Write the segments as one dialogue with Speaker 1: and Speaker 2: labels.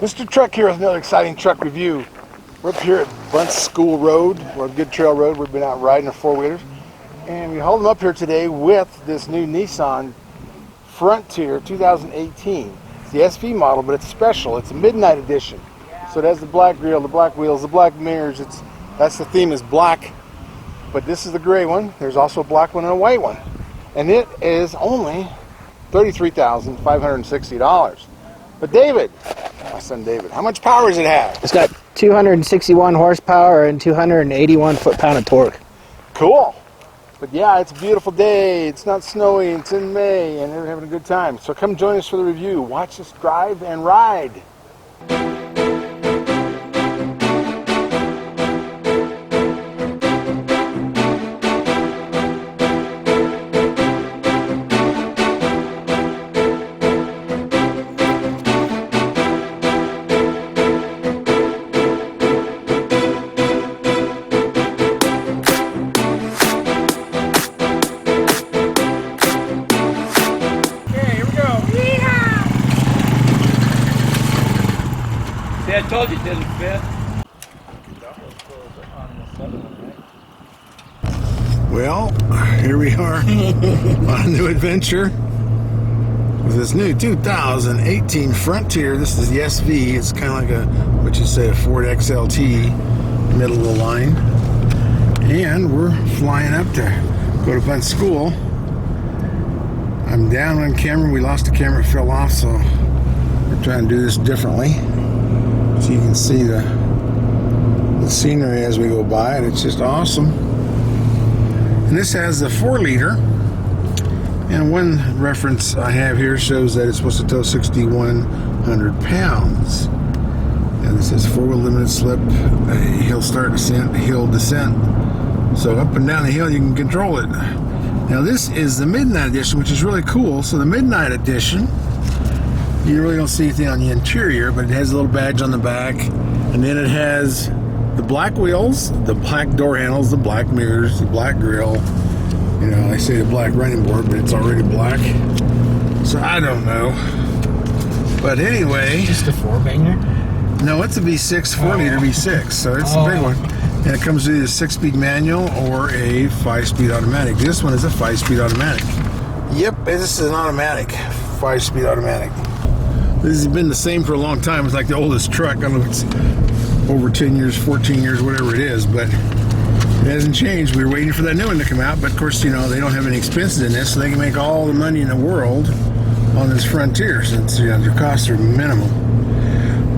Speaker 1: Mr. Truck here with another exciting truck review. We're up here at Bunce School Road, or Good Trail Road. We've been out riding our four-wheelers. And we hold them up here today with this new Nissan Frontier 2018. It's the SV model, but it's special. It's a Midnight edition. So it has the black grille, the black wheels, the black mirrors. That's the theme, is black. But this is the gray one. There's also a black one and a white one. And it is only $33,560. But David, my son David, how much power does it have?
Speaker 2: It's got 261 horsepower and 281 foot-pound of torque.
Speaker 1: Cool. But yeah, it's a beautiful day. It's not snowy. It's in May, and we're having a good time. So come join us for the review. Watch us drive and ride.
Speaker 3: I told you it didn't fit.
Speaker 1: Well, here we are on a new adventure with this new 2018 Frontier. This is the SV. It's kind of like a, what you say, a Ford XLT, middle of the line. And we're flying up to go to Bunce School. I'm down on camera. We lost the camera, it fell off, so we're trying to do this differently. So you can see the scenery as we go by, and it's just awesome. And this has the 4-liter, and one reference I have here shows that it's supposed to tow 6,100 pounds. And this says 4-wheel limited slip, hill start, descent, hill descent. So up and down the hill you can control it. Now this is the Midnight edition, which is really cool. So the Midnight edition, you really don't see anything on the interior, but it has a little badge on the back, and then it has the black wheels, the black door handles, the black mirrors, the black grille. You know, I say the black running board, but it's already black. So I don't know. But anyway.
Speaker 2: Just a 4-banger?
Speaker 1: No, it's a V6, 4-liter V6, so it's a big one. And it comes with either a 6-speed manual or a 5-speed automatic. This one is a 5-speed automatic. Yep, this is an automatic, 5-speed automatic. This has been the same for a long time. It's like the oldest truck. I don't know if it's over 10 years, 14 years, whatever it is, but it hasn't changed. We were waiting for that new one to come out, but of course, you know, they don't have any expenses in this, so they can make all the money in the world on this Frontier, since, you know, their costs are minimal.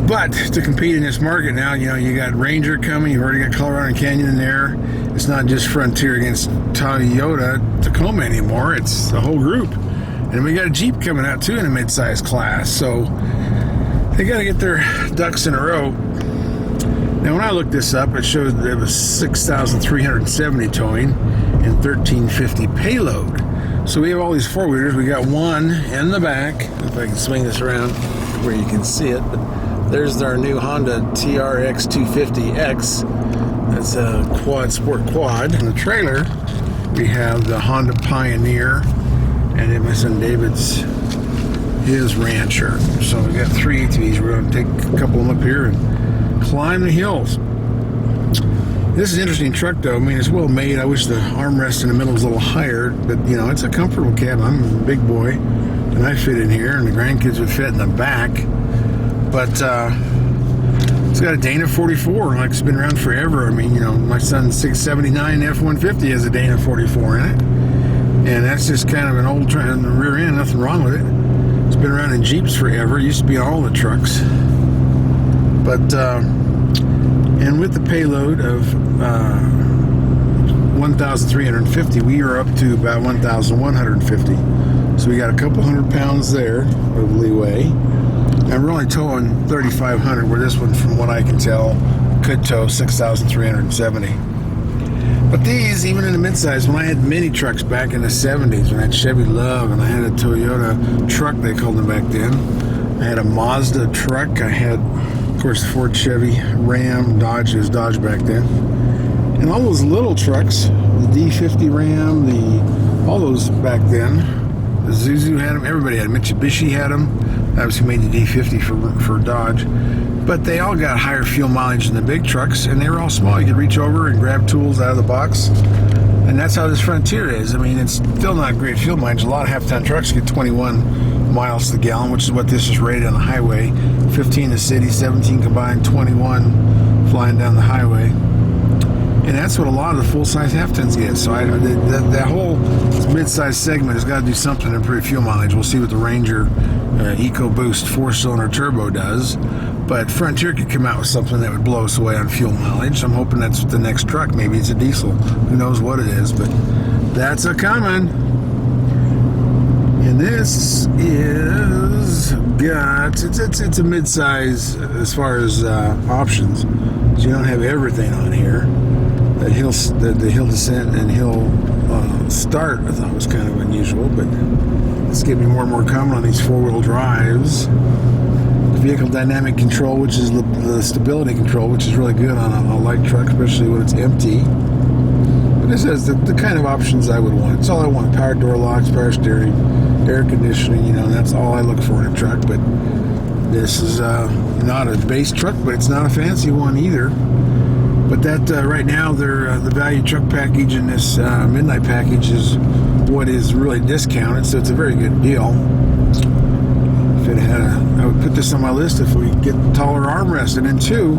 Speaker 1: But to compete in this market now, you know, you got Ranger coming, you've already got Colorado and Canyon in there. It's not just Frontier against Toyota Tacoma anymore, it's the whole group. And we got a Jeep coming out too in a mid-size class, so they got to get their ducks in a row. Now when I looked this up, it showed that it was 6,370 towing and 1,350 payload. So we have all these four-wheelers. We got one in the back, if I can swing this around where you can see it, but there's our new Honda TRX 250X. That's a sport quad. In the trailer, we have the Honda Pioneer, and then my son David's his Rancher. So we got 3 ATVs. We're going to take a couple of them up here and climb the hills. This is an interesting truck, though. I mean, it's well made. I wish the armrest in the middle was a little higher, but you know, it's a comfortable cab. I'm a big boy, and I fit in here, and the grandkids would fit in the back. But it's got a Dana 44, like it's been around forever. I mean, you know, my son's 679 F-150 has a Dana 44 in it. And that's just kind of an old truck in the rear end, nothing wrong with it. It's been around in Jeeps forever. It used to be on all the trucks. But, and with the payload of 1,350, we are up to about 1,150. So we got a couple hundred pounds there of leeway. And we're only towing 3,500, where this one, from what I can tell, could tow 6,370. But these, even in the midsize, when I had mini trucks back in the 70s, when I had Chevy Love and I had a Toyota truck, they called them back then. I had a Mazda truck. I had, of course, the Ford, Chevy, Ram, Dodge. It was Dodge back then. And all those little trucks, the D50 Ram, all those back then. The Zuzu had them. Everybody had them. Mitsubishi had them. Obviously made the D50 for Dodge. But they all got higher fuel mileage than the big trucks, and they were all small. You could reach over and grab tools out of the box. And that's how this Frontier is. I mean, it's still not great fuel mileage. A lot of half-ton trucks get 21 miles to the gallon, which is what this is rated on the highway. 15 in the city, 17 combined, 21 flying down the highway. And that's what a lot of the full-size half-tons get. So that whole mid-size segment has got to do something to improve fuel mileage. We'll see what the Ranger EcoBoost 4-cylinder turbo does. But Frontier could come out with something that would blow us away on fuel mileage. I'm hoping that's the next truck. Maybe it's a diesel. Who knows what it is, but that's a coming. And this is it's a mid-size as far as options. You don't have everything on here. The hill descent and hill start I thought was kind of unusual, but it's getting more and more common on these four-wheel drives. Vehicle dynamic control, which is the stability control, which is really good on a light truck, especially when it's empty. But this is the kind of options I would want. It's all I want: power door locks, power steering, air conditioning. You know, that's all I look for in a truck. But this is not a base truck, but it's not a fancy one either. But that right now, the value truck package in this midnight package is what is really discounted, so it's a very good deal. If it had I would put this on my list if we get taller armrest. And then two,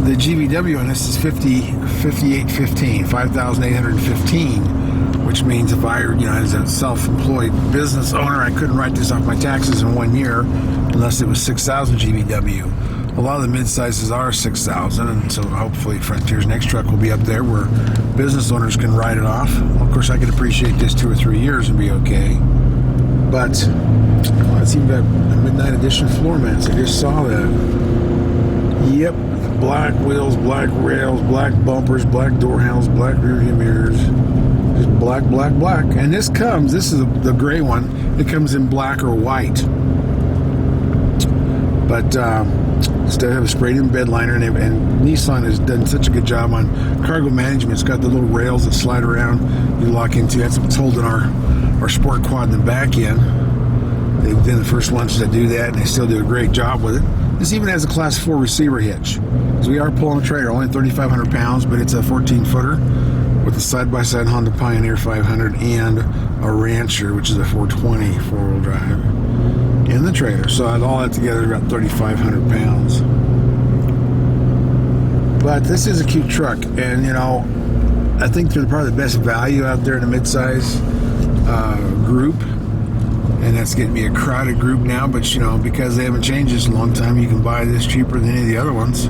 Speaker 1: the GVW on this is 5,815, which means if I, as a self-employed business owner, I couldn't write this off my taxes in 1 year unless it was 6,000 GVW. A lot of the mid-sizes are 6,000, and so hopefully Frontier's next truck will be up there where business owners can write it off. Of course, I could appreciate this 2 or 3 years and be okay. But it's even got Midnight Edition floor mats. I just saw that. Yep, black wheels, black rails, black bumpers, black door handles, black rear view mirrors. Just black, black, black. And this is the gray one. It comes in black or white. But instead have a sprayed-in bed liner, and Nissan has done such a good job on cargo management. It's got the little rails that slide around, you lock into. That's what's holding our Sport Quad in the back end. They've been the first ones to do that, and they still do a great job with it. This even has a Class 4 receiver hitch. So we are pulling a trailer, only 3,500 pounds, but it's a 14-footer with a side-by-side Honda Pioneer 500 and a Rancher, which is a 420 four-wheel drive, in the trailer. So all that together, about 3,500 pounds. But this is a cute truck, and I think they're probably the best value out there in the midsize group, and that's getting me a crowded group now. But because they haven't changed this in a long time, you can buy this cheaper than any of the other ones.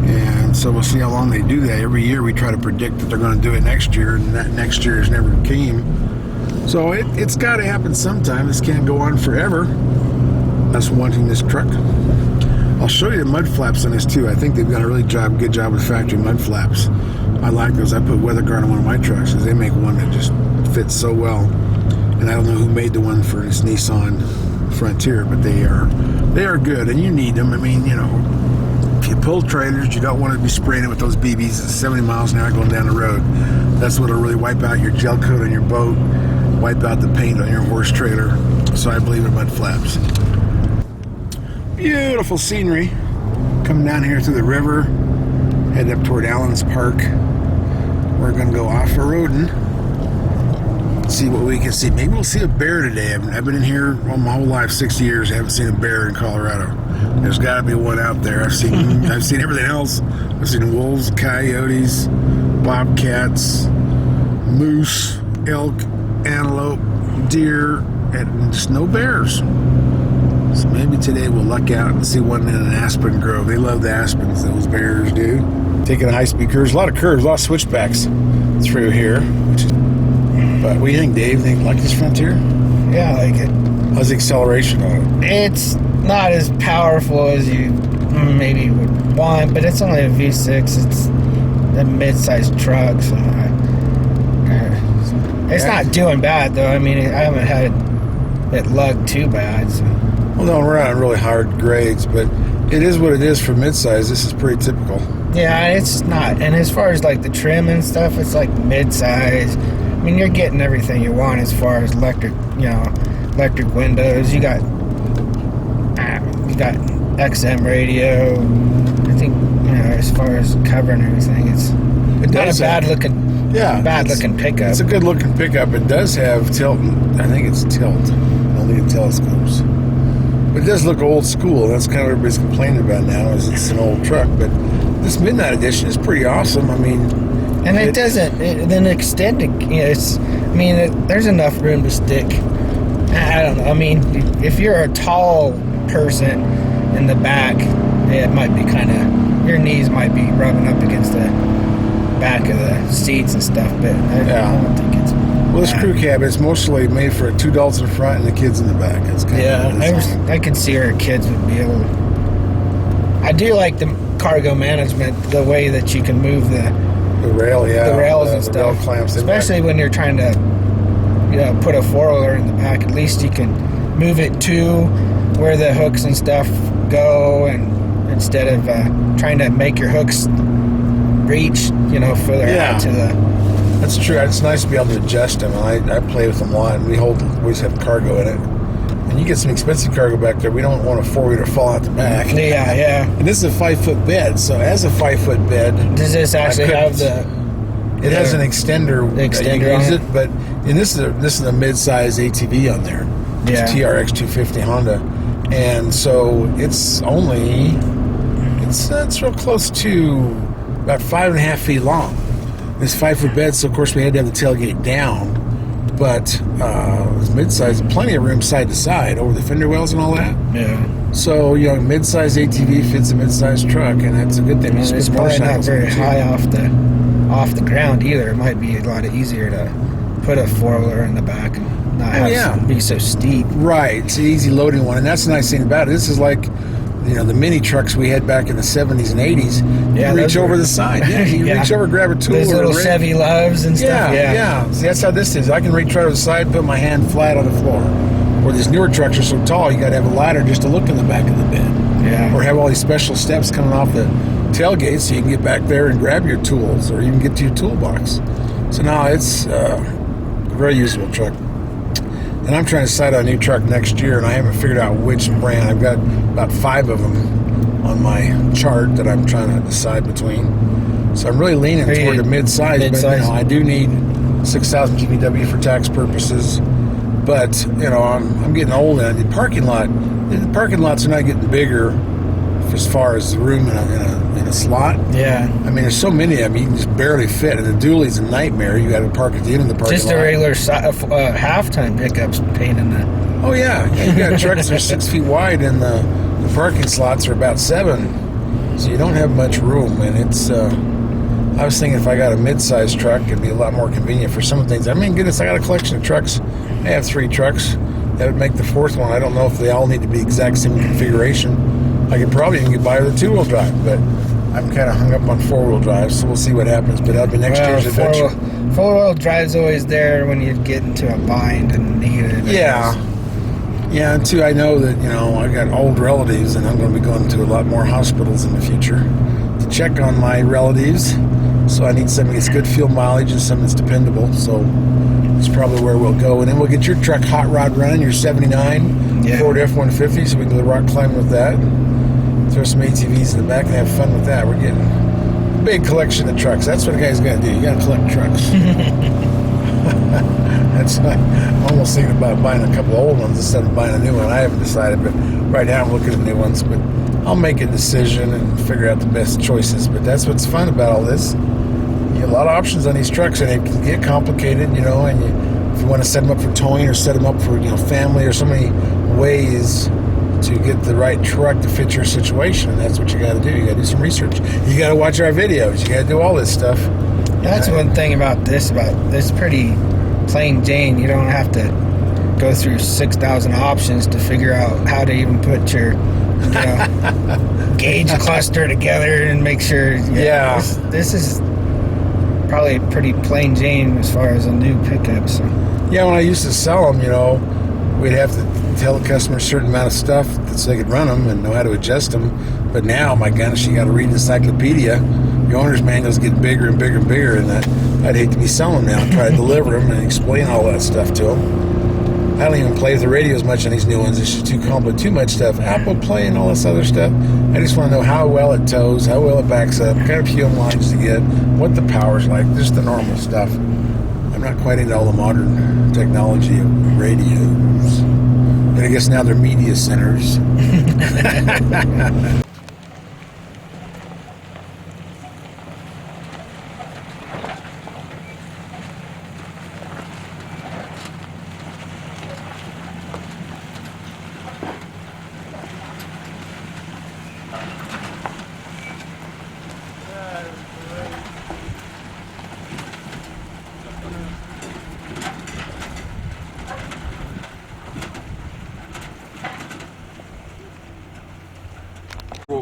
Speaker 1: And so we'll see how long they do that. Every year we try to predict that they're going to do it next year, and that next year has never came. So it's got to happen sometime. This can't go on forever. Us wanting this truck. I'll show you the mud flaps on this too. I think they've done a really good job with factory mud flaps. I like those. I put weather guard on one of my trucks because they make one that just fits so well. And I don't know who made the one for this Nissan Frontier, but they are good, and you need them. I mean, if you pull trailers, you don't want to be spraying it with those BBs at 70 miles an hour going down the road. That's what'll really wipe out your gel coat on your boat, wipe out the paint on your horse trailer. So I believe in mud flaps. Beautiful scenery. Coming down here through the river, heading up toward Allen's Park. We're going to go off-roading. See what we can see. Maybe we'll see a bear today. I've been in here my whole life, 60 years. I haven't seen a bear in Colorado. There's got to be one out there. I've seen everything else. I've seen wolves, coyotes, bobcats, moose, elk, antelope, deer, and just no bears. So maybe today we'll luck out and see one in an aspen grove. They love the aspens, those bears do. Taking a high-speed curves, a lot of switchbacks through here. But what do you think, Dave? Think like this Frontier?
Speaker 2: Yeah, I like it.
Speaker 1: How's the acceleration on it?
Speaker 2: It's not as powerful as you maybe would want, but it's only a V6. It's a mid-sized truck, so it's not doing bad, though. I mean, I haven't had it lug too bad. So.
Speaker 1: Well, no, we're not on really hard grades, but it is what it is for mid-size. This is pretty typical.
Speaker 2: Yeah, it's not. And as far as like the trim and stuff, it's like mid-size. I mean, you're getting everything you want as far as electric windows. You got We got XM radio. I think, as far as cover and everything, it's not a bad looking pickup.
Speaker 1: It's a good looking pickup. It does have tilt. I think it's tilt. Only in telescopes. But it does look old school. That's kind of what everybody's complaining about now, is it's an old truck. But this Midnight Edition is pretty awesome. I mean,
Speaker 2: and it doesn't. Then extended. There's enough room to stick. I don't know. I mean, if you're a tall person in the back, it might be kind of, your knees might be rubbing up against the back of the seats and stuff. But I don't think it's.
Speaker 1: Well, this crew cab is mostly made for 2 adults in the front and the kids in the back. It's kind of
Speaker 2: I could see where kids would be able to. I do like the cargo management, the way that you can move the
Speaker 1: rail,
Speaker 2: the rails and stuff.
Speaker 1: Rail clamps,
Speaker 2: especially when you're trying to, put a 4-wheeler in the back. At least you can move it to where the hooks and stuff go, and instead of trying to make your hooks reach, further out to the.
Speaker 1: That's true. It's nice to be able to adjust them. I play with them a lot, and we always have cargo in it. And you get some expensive cargo back there. We don't want a 4-wheeler fall out the back.
Speaker 2: Yeah.
Speaker 1: And this is a 5-foot bed, so as a 5-foot bed,
Speaker 2: does this actually have the?
Speaker 1: It has an extender.
Speaker 2: Extender
Speaker 1: use it, but this is a mid-size ATV on there. It's TRX 250 Honda, and so it's real close to about 5.5 feet long. This 5-foot bed, so of course we had to have the tailgate down, but it was mid-size, plenty of room side to side over the fender wells and all that.
Speaker 2: Yeah.
Speaker 1: So mid-size ATV fits a mid-size truck, and that's a good thing.
Speaker 2: It's probably not very high off the ground either. It might be a lot easier to put a 4-wheeler in the back and not have to be so steep.
Speaker 1: Right, it's an easy loading one, and that's the nice thing about it. This is like the mini trucks we had back in the 70s and 80s. You reach over the side. Yeah, you reach over, grab a tool.
Speaker 2: Those little Chevy Loves and stuff.
Speaker 1: Yeah. See, that's how this is. I can reach right over the side, put my hand flat on the floor. Where these newer trucks are so tall, you got to have a ladder just to look in the back of the bed.
Speaker 2: Yeah.
Speaker 1: Or have all these special steps coming off the tailgate so you can get back there and grab your tools, or even get to your toolbox. So now it's a very usable truck. And I'm trying to decide on a new truck next year, and I haven't figured out which brand. I've got about 5 of them on my chart that I'm trying to decide between. So I'm really leaning toward the mid-size. But I do need 6,000 GVW for tax purposes. But I'm getting old, and the parking lots are not getting bigger as far as the room in a slot.
Speaker 2: Yeah.
Speaker 1: I mean, there's so many of them, you can just barely fit. And the dually's a nightmare. You got to park at the end of the parking lot.
Speaker 2: Just a regular half-ton pickup's pain in the...
Speaker 1: Oh, yeah. You got trucks that are 6 feet wide, and the parking slots are about 7. So you don't have much room. And it's... I was thinking if I got a mid-sized truck, it'd be a lot more convenient for some things. I mean, goodness, I got a collection of trucks. I have 3 trucks. That would make the 4th one. I don't know if they all need to be exact same configuration. I could probably even get by with a 2-wheel drive, but I'm kind of hung up on 4-wheel drive, so we'll see what happens. But that'll be next year's adventure.
Speaker 2: 4-wheel drive's always there when you get into a bind and need it.
Speaker 1: Yeah, and too, I know that I got old relatives, and I'm going to be going to a lot more hospitals in the future to check on my relatives. So I need something that's good fuel mileage and something that's dependable. So it's probably where we'll go, and then we'll get your truck hot rod running, your '79 Ford F-150, so we can go rock climbing with that. Throw some ATVs in the back and have fun with that. We're getting a big collection of trucks. That's what a guy's got to do. You got to collect trucks. I'm almost thinking about buying a couple of old ones instead of buying a new one. I haven't decided, but right now I'm looking at new ones. But I'll make a decision and figure out the best choices. But that's what's fun about all this. You have a lot of options on these trucks, and it can get complicated, and if you want to set them up for towing or set them up for family, or so many ways to get the right truck to fit your situation, and that's what you got to do. You got to do some research. You got to watch our videos. You got to do all this stuff.
Speaker 2: That's one thing about this pretty plain Jane. You don't have to go through 6,000 options to figure out how to even put your gauge cluster together and make sure. This is probably pretty plain Jane as far as a new pickup. So.
Speaker 1: Yeah, when I used to sell them, we'd have to tell the customer a certain amount of stuff so they could run them and know how to adjust them. But now, my goodness, you got to read the encyclopedia. The owner's manual's getting bigger and bigger and bigger, and I'd hate to be selling them now and try to deliver them and explain all that stuff to them. I don't even play with the radio as much on these new ones. It's just too complicated, too much stuff. Apple Play and all this other stuff. I just want to know how well it tows, how well it backs up, what kind of fuel lines to get, what the power's like, just the normal stuff. I'm not quite into all the modern technology of radios. And I guess now they're media centers.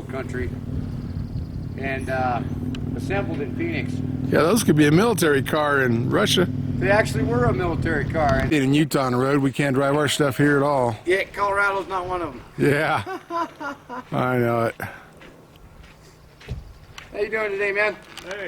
Speaker 3: Country and assembled in Phoenix.
Speaker 1: Yeah, those could be a military car in Russia.
Speaker 3: They actually were a military car.
Speaker 1: In Utah on the road, we can't drive our stuff here at all.
Speaker 3: Yeah, Colorado's not one of them.
Speaker 1: Yeah, I know it.
Speaker 3: How you doing today, man?
Speaker 4: Hey.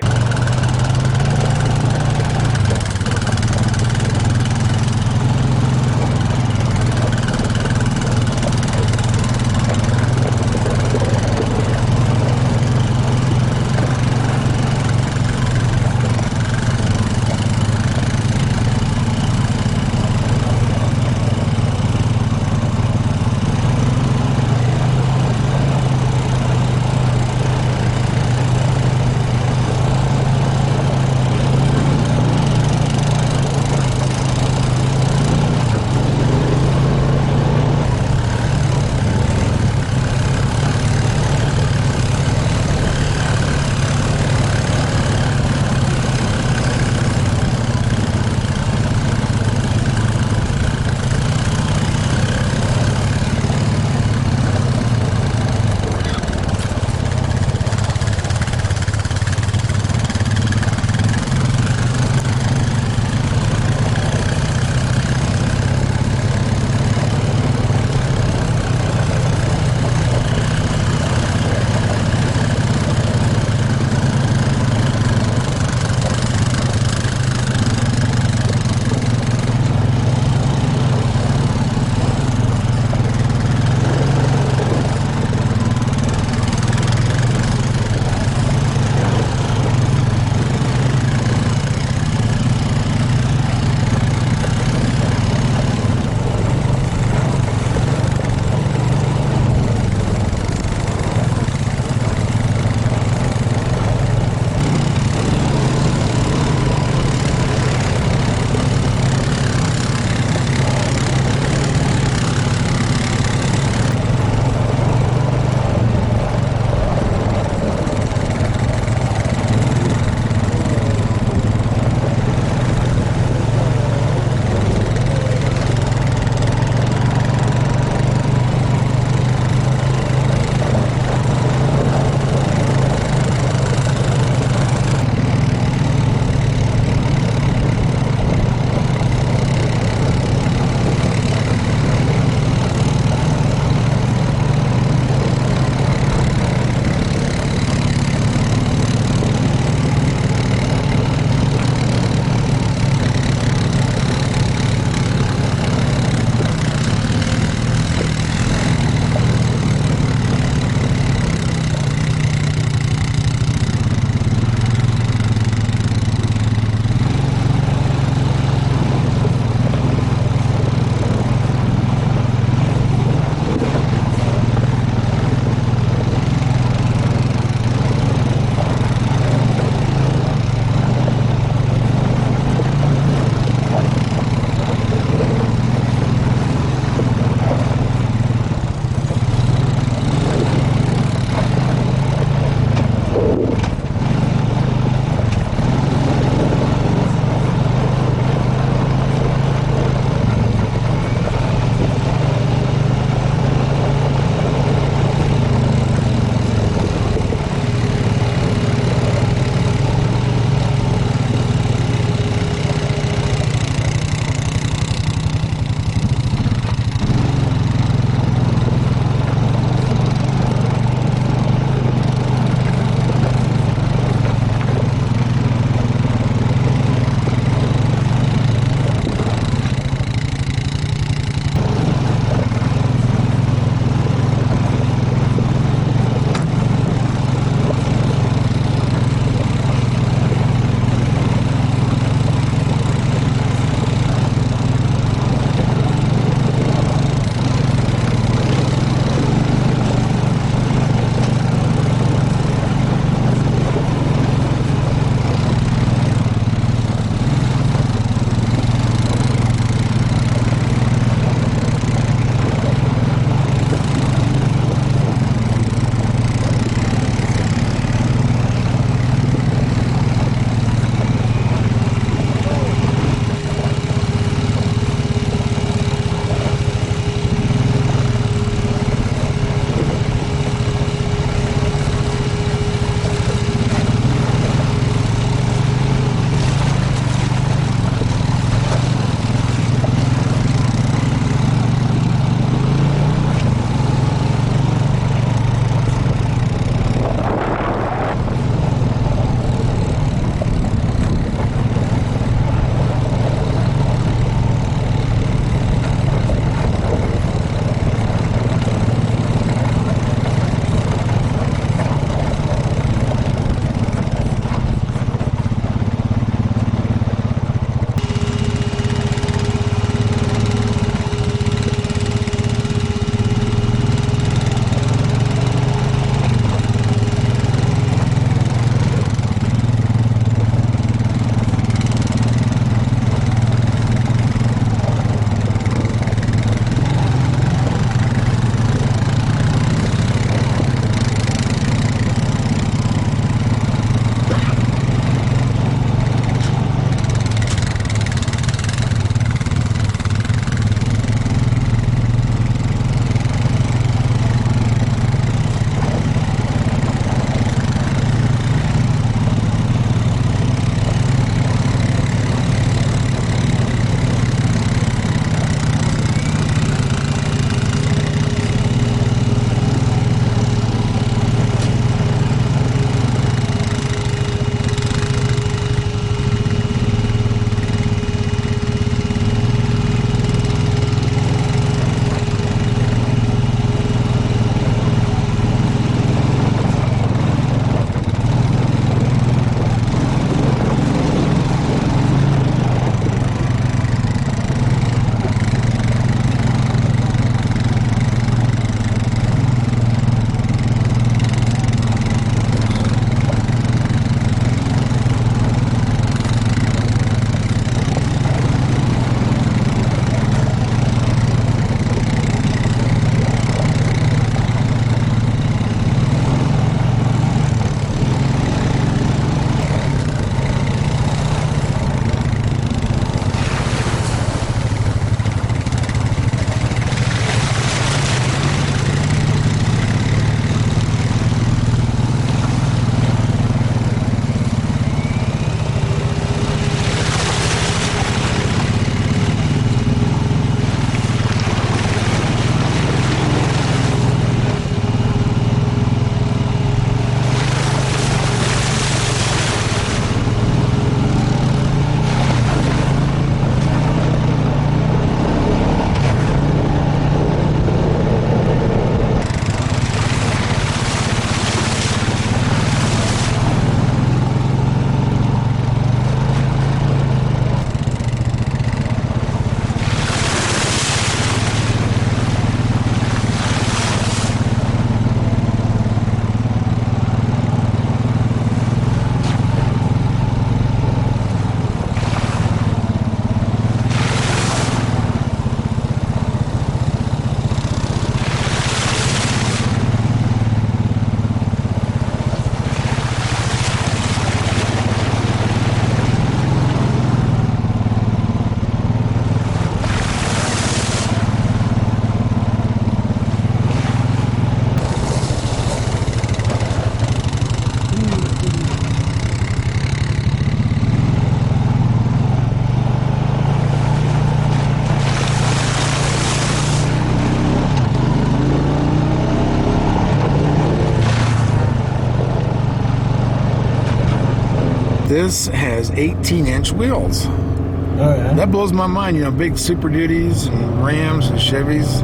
Speaker 1: this has 18-inch wheels.
Speaker 2: Oh yeah.
Speaker 1: That blows my mind. You know, big Super Duties and Rams and Chevys,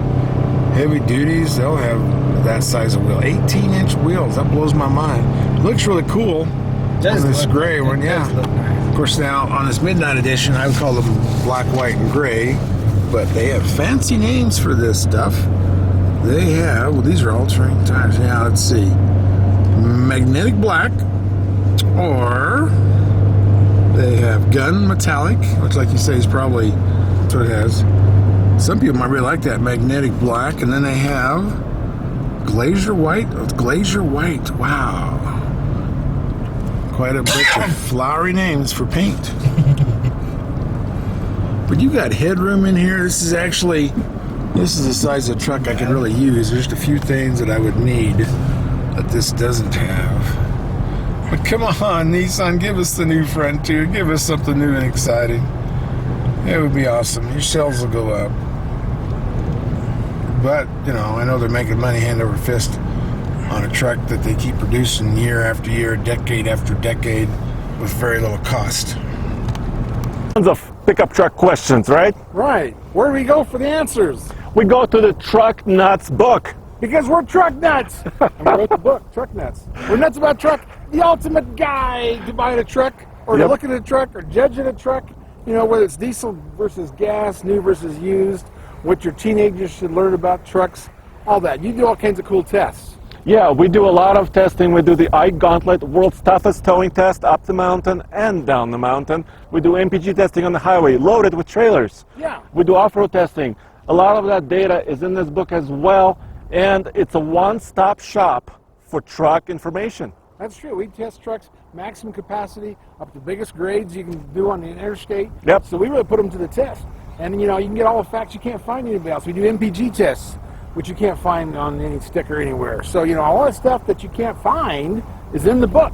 Speaker 1: heavy duties, they'll have that size of wheel. 18-inch wheels. That blows my mind. Looks really cool.
Speaker 2: Does
Speaker 1: On this
Speaker 2: look-
Speaker 1: gray one,
Speaker 2: it
Speaker 1: yeah.
Speaker 2: does look nice.
Speaker 1: Of course, now on this Midnight Edition, I would call them black, white, and gray, but they have fancy names for this stuff. They have, well, these are all-terrain tires. Yeah, let's see. Magnetic black, or they have gun metallic, which, like you say, is probably that's what it has. Some people might really like that magnetic black, and then they have glacier white. Oh, it's glacier white. Wow, quite a bit of flowery names for paint. But you got headroom in here. This is the size of truck I could really use. There's just a few things that I would need that this doesn't have. But come on, Nissan, give us the new Frontier. Give us something new and exciting. It would be awesome. Your sales will go up. But, you know, I know they're making money hand over fist on a truck that they keep producing year after year, decade after decade, with very little cost.
Speaker 4: Tons of pickup truck questions, right?
Speaker 5: Right. Where do we go for the answers?
Speaker 4: We go to the Truck Nuts book.
Speaker 5: Because we're truck nuts. And we wrote the book, Truck Nuts. We're nuts about truck. The ultimate guide to buying a truck, or to
Speaker 4: Yep.
Speaker 5: looking at a truck, or judging a truck. You know, whether it's diesel versus gas, new versus used, what your teenagers should learn about trucks, all that. You do all kinds of cool tests.
Speaker 4: Yeah, we do a lot of testing. We do the iGauntlet, world's toughest towing test, up the mountain and down the mountain. We do MPG testing on the highway, loaded with trailers.
Speaker 5: Yeah.
Speaker 4: We do off-road testing. A lot of that data is in this book as well, and it's a one-stop shop for truck information.
Speaker 5: That's true. We test trucks, maximum capacity, up to the biggest grades you can do on the interstate.
Speaker 4: Yep.
Speaker 5: So we really put them to the test. And, you know, you can get all the facts you can't find anywhere else. We do MPG tests, which you can't find on any sticker anywhere. So, you know, all the stuff that you can't find is in the book.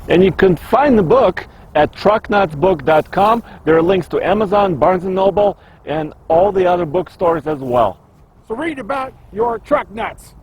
Speaker 4: And you can find the book at trucknutsbook.com. There are links to Amazon, Barnes & Noble, and all the other bookstores as well.
Speaker 5: So read about your truck nuts.